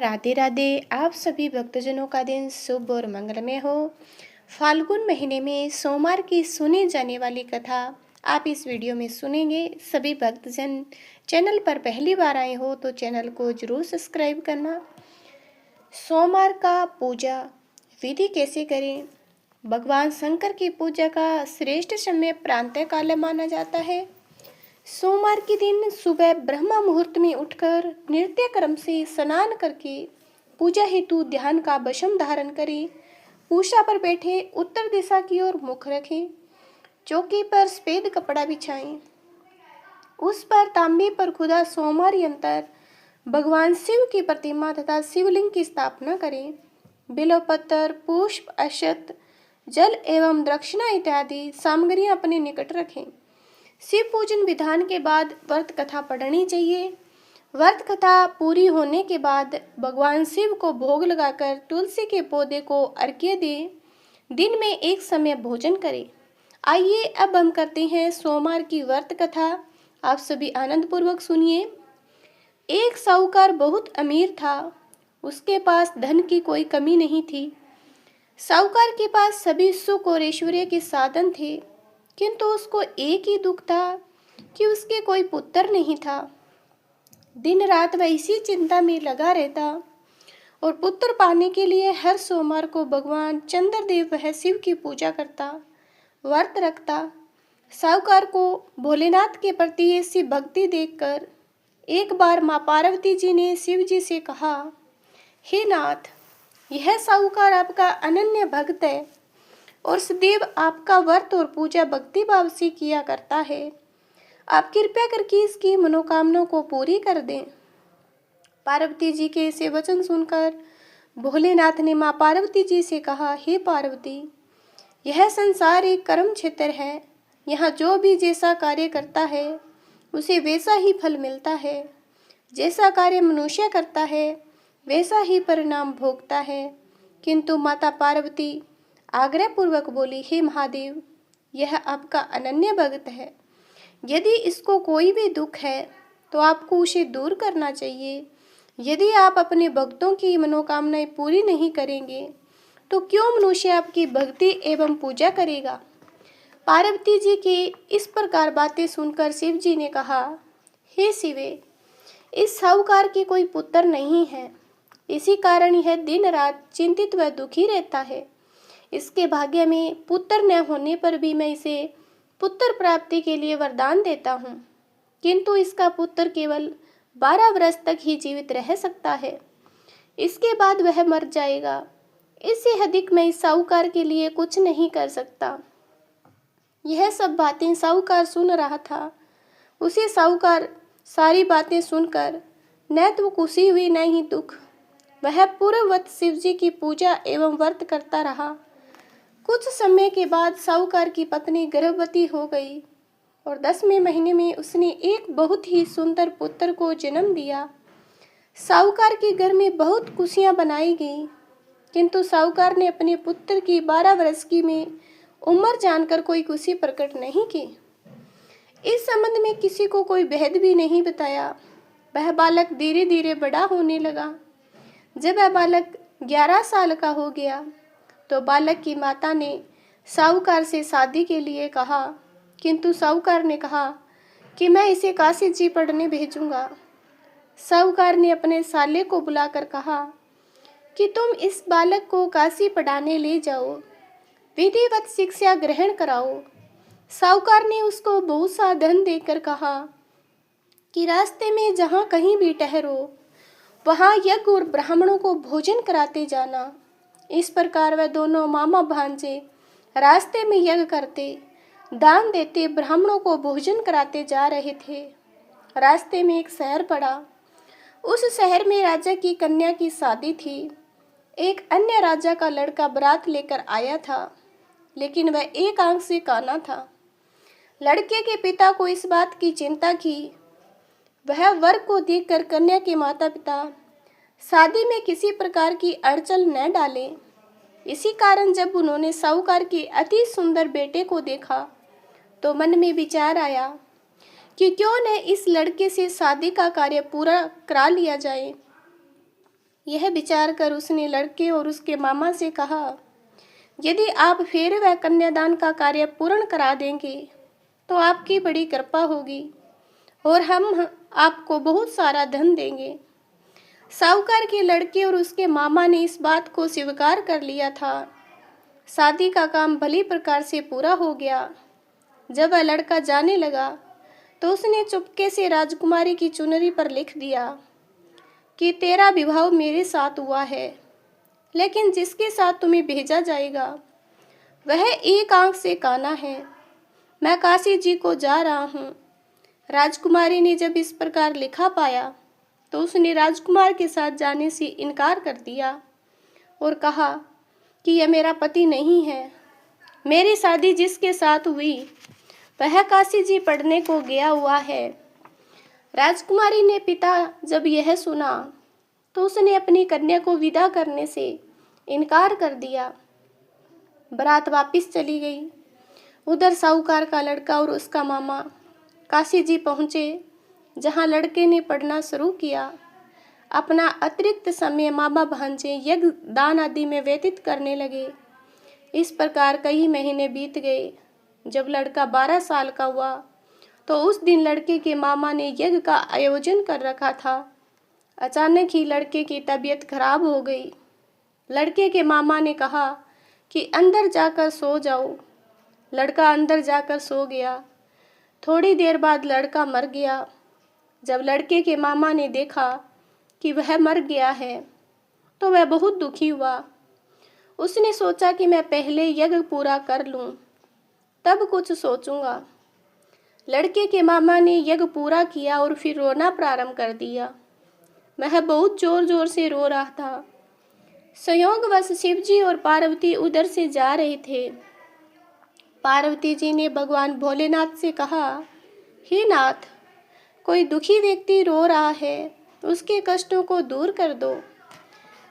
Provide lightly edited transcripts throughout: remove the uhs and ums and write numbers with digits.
राधे राधे। आप सभी भक्तजनों का दिन शुभ और मंगलमय हो। फाल्गुन महीने में सोमवार की सुनी जाने वाली कथा आप इस वीडियो में सुनेंगे। सभी भक्तजन चैनल पर पहली बार आए हो तो चैनल को जरूर सब्सक्राइब करना। सोमवार का पूजा विधि कैसे करें? भगवान शंकर की पूजा का श्रेष्ठ समय प्रातः काल माना जाता है। सोमवार के दिन सुबह ब्रह्म मुहूर्त में उठकर नित्य कर्म से स्नान करके पूजा हेतु ध्यान का भस्म धारण करें। पूजा पर बैठे उत्तर दिशा की ओर मुख रखें। चौकी पर सफेद कपड़ा बिछाएं। उस पर तांबे पर खुदा सोमवार यंत्र भगवान शिव की प्रतिमा तथा शिवलिंग की स्थापना करें। बिल्वपत्र, पुष्प, अक्षत, जल एवं दक्षिणा इत्यादि सामग्रियां अपने निकट रखें। शिव पूजन विधान के बाद व्रत कथा पढ़नी चाहिए। व्रत कथा पूरी होने के बाद भगवान शिव को भोग लगाकर तुलसी के पौधे को अर्घ्य दें। दिन में एक समय भोजन करें। आइए अब हम करते हैं सोमवार की व्रत कथा। आप सभी आनंद पूर्वक सुनिए। एक साहूकार बहुत अमीर था। उसके पास धन की कोई कमी नहीं थी। साहूकार के पास सभी सुख और ऐश्वर्य के साधन थे, किंतु उसको एक ही दुख था कि उसके कोई पुत्र नहीं था। दिन रात वह इसी चिंता में लगा रहता और पुत्र पाने के लिए हर सोमवार को भगवान चंद्रदेव वह शिव की पूजा करता, व्रत रखता। साहूकार को भोलेनाथ के प्रति ऐसी भक्ति देखकर एक बार माँ पार्वती जी ने शिव जी से कहा, हे नाथ, यह साहूकार आपका अनन्य भक्त है और सदैव आपका व्रत और पूजा भक्ति भाव से किया करता है। आप कृपया करके इसकी मनोकामना को पूरी कर दें। पार्वती जी के ऐसे वचन सुनकर भोलेनाथ ने माँ पार्वती जी से कहा, हे पार्वती, यह संसार एक कर्म क्षेत्र है। यहाँ जो भी जैसा कार्य करता है उसे वैसा ही फल मिलता है। जैसा कार्य मनुष्य करता है वैसा ही परिणाम भोगता है। किंतु माता पार्वती आग्रह पूर्वक बोली, हे महादेव, यह आपका अनन्य भक्त है। यदि इसको कोई भी दुख है तो आपको उसे दूर करना चाहिए। यदि आप अपने भक्तों की मनोकामनाएं पूरी नहीं करेंगे तो क्यों मनुष्य आपकी भक्ति एवं पूजा करेगा? पार्वती जी की इस प्रकार बातें सुनकर शिव जी ने कहा, हे शिवे, इस साहूकार के कोई पुत्र नहीं है। इसी कारण यह दिन रात चिंतित व दुखी रहता है। इसके भाग्य में पुत्र न होने पर भी मैं इसे पुत्र प्राप्ति के लिए वरदान देता हूँ, किंतु इसका पुत्र केवल 12 वर्ष तक ही जीवित रह सकता है। इसके बाद वह मर जाएगा। इससे अधिक मैं इस साहूकार के लिए कुछ नहीं कर सकता। यह सब बातें साहूकार सुन रहा था। उसे साहूकार सारी बातें सुनकर न तो खुशी हुई न ही दुख। वह पूर्ववत शिव जी की पूजा एवं व्रत करता रहा। कुछ समय के बाद साहूकार की पत्नी गर्भवती हो गई और 10वें महीने में उसने एक बहुत ही सुंदर पुत्र को जन्म दिया। साहूकार के घर में बहुत खुशियां बनाई गई, किंतु साहूकार ने अपने पुत्र की 12 वर्ष की में उम्र जानकर कोई खुशी प्रकट नहीं की। इस संबंध में किसी को कोई भेद भी नहीं बताया। वह बालक धीरे धीरे बड़ा होने लगा। जब वह बालक 11 साल का हो गया तो बालक की माता ने साहूकार से शादी के लिए कहा, किंतु साहूकार ने कहा कि मैं इसे काशी जी पढ़ने भेजूंगा। साहूकार ने अपने साले को बुलाकर कहा कि तुम इस बालक को काशी पढ़ाने ले जाओ, विधिवत शिक्षा ग्रहण कराओ। साहूकार ने उसको बहुत सा धन देकर कहा कि रास्ते में जहाँ कहीं भी ठहरो वहाँ यज्ञ और ब्राह्मणों को भोजन कराते जाना। इस प्रकार वह दोनों मामा भांजे रास्ते में यज्ञ करते, दान देते, ब्राह्मणों को भोजन कराते जा रहे थे। रास्ते में एक शहर पड़ा। उस शहर में राजा की कन्या की शादी थी। एक अन्य राजा का लड़का बारात लेकर आया था, लेकिन वह एक आंख से काना था। लड़के के पिता को इस बात की चिंता की वह वर को देखकर कन्या के माता पिता शादी में किसी प्रकार की अड़चन न डालें। इसी कारण जब उन्होंने साहूकार के अति सुंदर बेटे को देखा तो मन में विचार आया कि क्यों न इस लड़के से शादी का कार्य पूरा करा लिया जाए। यह विचार कर उसने लड़के और उसके मामा से कहा, यदि आप फिर वह कन्यादान का कार्य पूर्ण करा देंगे तो आपकी बड़ी कृपा होगी और हम आपको बहुत सारा धन देंगे। साहूकार के लड़के और उसके मामा ने इस बात को स्वीकार कर लिया था। शादी का काम भली प्रकार से पूरा हो गया। जब वह लड़का जाने लगा तो उसने चुपके से राजकुमारी की चुनरी पर लिख दिया कि तेरा विवाह मेरे साथ हुआ है, लेकिन जिसके साथ तुम्हें भेजा जाएगा वह एक आंख से काना है। मैं काशी जी को जा रहा हूँ। राजकुमारी ने जब इस प्रकार लिखा पाया तो उसने राजकुमार के साथ जाने से इनकार कर दिया और कहा कि यह मेरा पति नहीं है। मेरी शादी जिसके साथ हुई वह काशी जी पढ़ने को गया हुआ है। राजकुमारी ने पिता जब यह सुना तो उसने अपनी कन्या को विदा करने से इनकार कर दिया। बारात वापस चली गई। उधर साहूकार का लड़का और उसका मामा काशी जी पहुँचे, जहाँ लड़के ने पढ़ना शुरू किया। अपना अतिरिक्त समय मामा भांजे यज्ञ दान आदि में व्यतीत करने लगे। इस प्रकार कई महीने बीत गए। जब लड़का 12 साल का हुआ तो उस दिन लड़के के मामा ने यज्ञ का आयोजन कर रखा था। अचानक ही लड़के की तबीयत खराब हो गई। लड़के के मामा ने कहा कि अंदर जाकर सो जाओ। लड़का अंदर जाकर सो गया। थोड़ी देर बाद लड़का मर गया। जब लड़के के मामा ने देखा कि वह मर गया है तो वह बहुत दुखी हुआ। उसने सोचा कि मैं पहले यज्ञ पूरा कर लूं, तब कुछ सोचूंगा। लड़के के मामा ने यज्ञ पूरा किया और फिर रोना प्रारंभ कर दिया। वह बहुत जोर जोर से रो रहा था। संयोगवश शिवजी और पार्वती उधर से जा रहे थे। पार्वती जी ने भगवान भोलेनाथ से कहा, हे नाथ, कोई दुखी व्यक्ति रो रहा है, उसके कष्टों को दूर कर दो।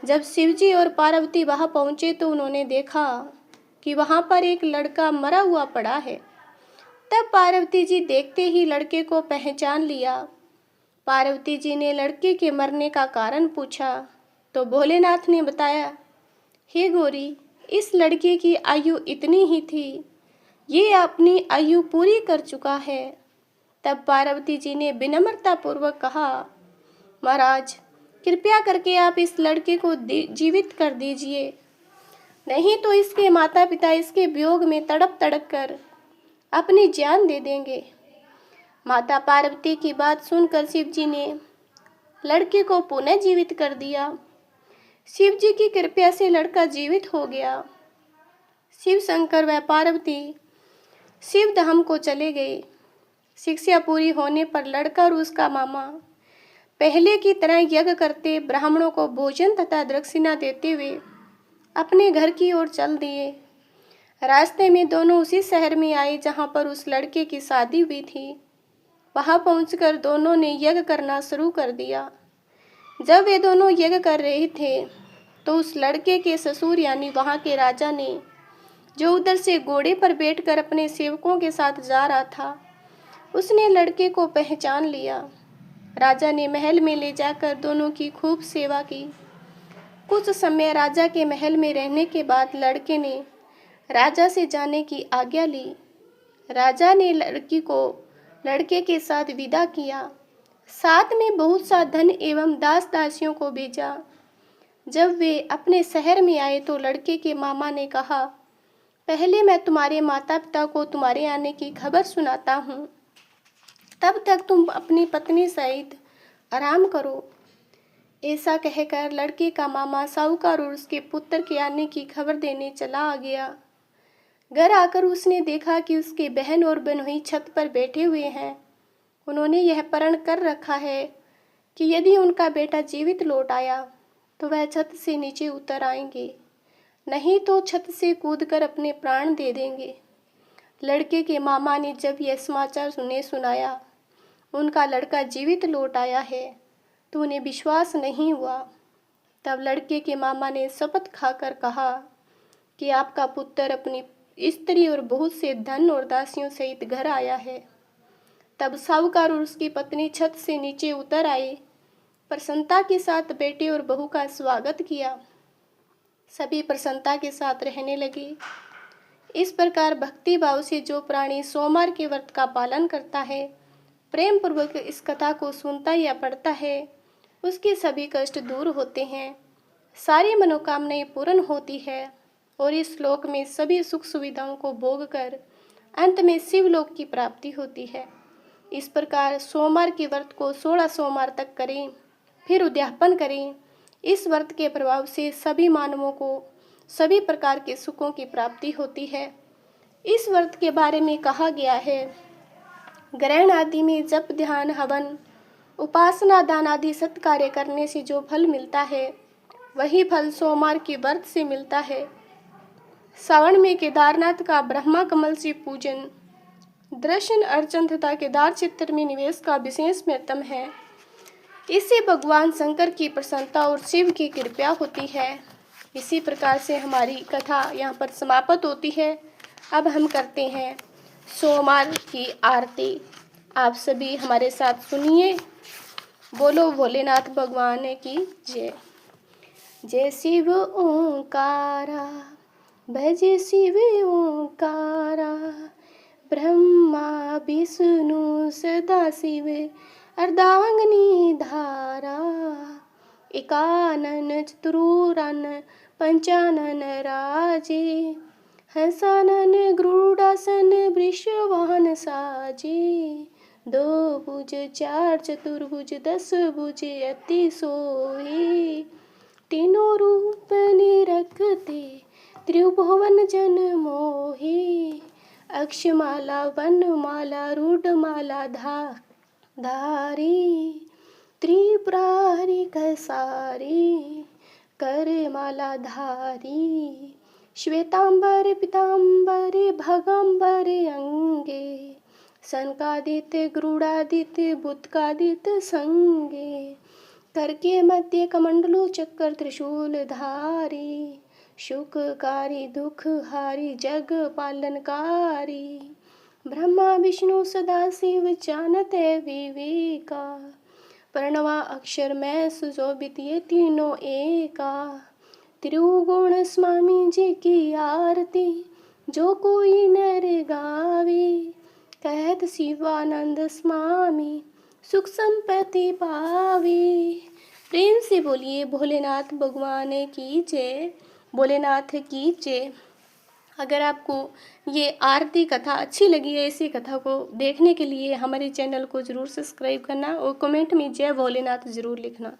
जब शिवजी और पार्वती वहां पहुंचे तो उन्होंने देखा कि वहां पर एक लड़का मरा हुआ पड़ा है। तब पार्वती जी देखते ही लड़के को पहचान लिया। पार्वती जी ने लड़के के मरने का कारण पूछा तो भोलेनाथ ने बताया, हे गौरी, इस लड़के की आयु इतनी ही थी, ये अपनी आयु पूरी कर चुका है। तब पार्वती जी ने विनम्रता पूर्वक कहा, महाराज, कृपया करके आप इस लड़के को जीवित कर दीजिए, नहीं तो इसके माता पिता इसके वियोग में तड़प तड़प कर अपनी जान दे देंगे। माता पार्वती की बात सुनकर शिव जी ने लड़के को पुनः जीवित कर दिया। शिव जी की कृपा से लड़का जीवित हो गया। शिव शंकर व पार्वती शिव धाम को चले गए। शिक्षा पूरी होने पर लड़का और उसका मामा पहले की तरह यज्ञ करते, ब्राह्मणों को भोजन तथा दक्षिणा देते हुए अपने घर की ओर चल दिए। रास्ते में दोनों उसी शहर में आए जहां पर उस लड़के की शादी हुई थी। वहां पहुंचकर दोनों ने यज्ञ करना शुरू कर दिया। जब वे दोनों यज्ञ कर रहे थे तो उस लड़के के ससुर यानी वहां के राजा ने, जो उधर से घोड़े पर बैठकर अपने सेवकों के साथ जा रहा था, उसने लड़के को पहचान लिया। राजा ने महल में ले जाकर दोनों की खूब सेवा की। कुछ समय राजा के महल में रहने के बाद लड़के ने राजा से जाने की आज्ञा ली। राजा ने लड़की को लड़के के साथ विदा किया, साथ में बहुत सा धन एवं दास दासियों को भेजा। जब वे अपने शहर में आए तो लड़के के मामा ने कहा, पहले मैं तुम्हारे माता पिता को तुम्हारे आने की खबर सुनाता हूँ, तब तक तुम अपनी पत्नी सहित आराम करो। ऐसा कहकर लड़के का मामा साहूकार और उसके पुत्र के आने की खबर देने चला आ गया। घर आकर उसने देखा कि उसके बहन और बहनोई छत पर बैठे हुए हैं। उन्होंने यह प्रण कर रखा है कि यदि उनका बेटा जीवित लौट आया तो वह छत से नीचे उतर आएंगे, नहीं तो छत से कूदकर अपने प्राण दे देंगे। लड़के के मामा ने जब यह समाचार सुनाया उनका लड़का जीवित लौट आया है तो उन्हें विश्वास नहीं हुआ। तब लड़के के मामा ने शपथ खाकर कहा कि आपका पुत्र अपनी स्त्री और बहुत से धन और दासियों सहित घर आया है। तब साहूकार और उसकी पत्नी छत से नीचे उतर आए। प्रसन्नता के साथ बेटे और बहू का स्वागत किया। सभी प्रसन्नता के साथ रहने लगे। इस प्रकार भक्ति भाव से जो प्राणी सोमवार के व्रत का पालन करता है, प्रेम पूर्वक इस कथा को सुनता या पढ़ता है, उसके सभी कष्ट दूर होते हैं, सारी मनोकामनाएं पूर्ण होती है और इस श्लोक में सभी सुख सुविधाओं को भोग कर अंत में शिवलोक की प्राप्ति होती है। इस प्रकार सोमवार के व्रत को 16 सोमवार तक करें, फिर उद्यापन करें। इस व्रत के प्रभाव से सभी मानवों को सभी प्रकार के सुखों की प्राप्ति होती है। इस व्रत के बारे में कहा गया है, ग्रहण आदि में जप ध्यान हवन उपासना दान आदि सत्कार्य करने से जो फल मिलता है, वही फल सोमवार के व्रत से मिलता है। श्रावण में केदारनाथ का ब्रह्मा कमल से पूजन, दर्शन अर्चन तथा केदार चित्र में निवेश का विशेष महत्व है। इससे भगवान शंकर की प्रसन्नता और शिव की कृपा होती है। इसी प्रकार से हमारी कथा यहाँ पर समाप्त होती है। अब हम करते हैं सोमवार की आरती। आप सभी हमारे साथ सुनिए। बोलो भोलेनाथ भगवान की जय। जय शिव ओंकारा, भज शिव ओंकारा, ब्रह्मा विष्णु सदा शिव अर्धांगिनी धारा, एकानन चतुरानन पंचानन राजे, हंसानन गरुड़ासन वृषवाहन साजे, दो भुज चार चतुर्भुज 10 भुज अति सोहे, तीनों रूप निरखते त्रिभुवन जन मोहे, अक्षमाला वनमाला रूढ़माला धारी, त्रिपुरारी कसारी करमाला धारी, श्वेतांबर पीतांबर भगंबर अंगे, सनकादित्य गरुड़ादित्य बुधकादित्य संगे, करके मध्य कमंडलो चक्र त्रिशूल धारी, सुखकारी दुखहारी जग पालनकारी, ब्रह्मा विष्णु सदा शिव जानते विवेका, प्रणवा अक्षर में सुशोभित ये तीनों एका, त्रिगुण स्वामी जी की आरती जो कोई नर गावे, कहत शिवानंद स्वामी सुख संपत्ति पावे। प्रेम से बोलिए भोलेनाथ भगवान की जय। भोलेनाथ की जय। अगर आपको ये आरती कथा अच्छी लगी है, इसी कथा को देखने के लिए हमारे चैनल को ज़रूर सब्सक्राइब करना और कमेंट में जय भोलेनाथ ज़रूर लिखना।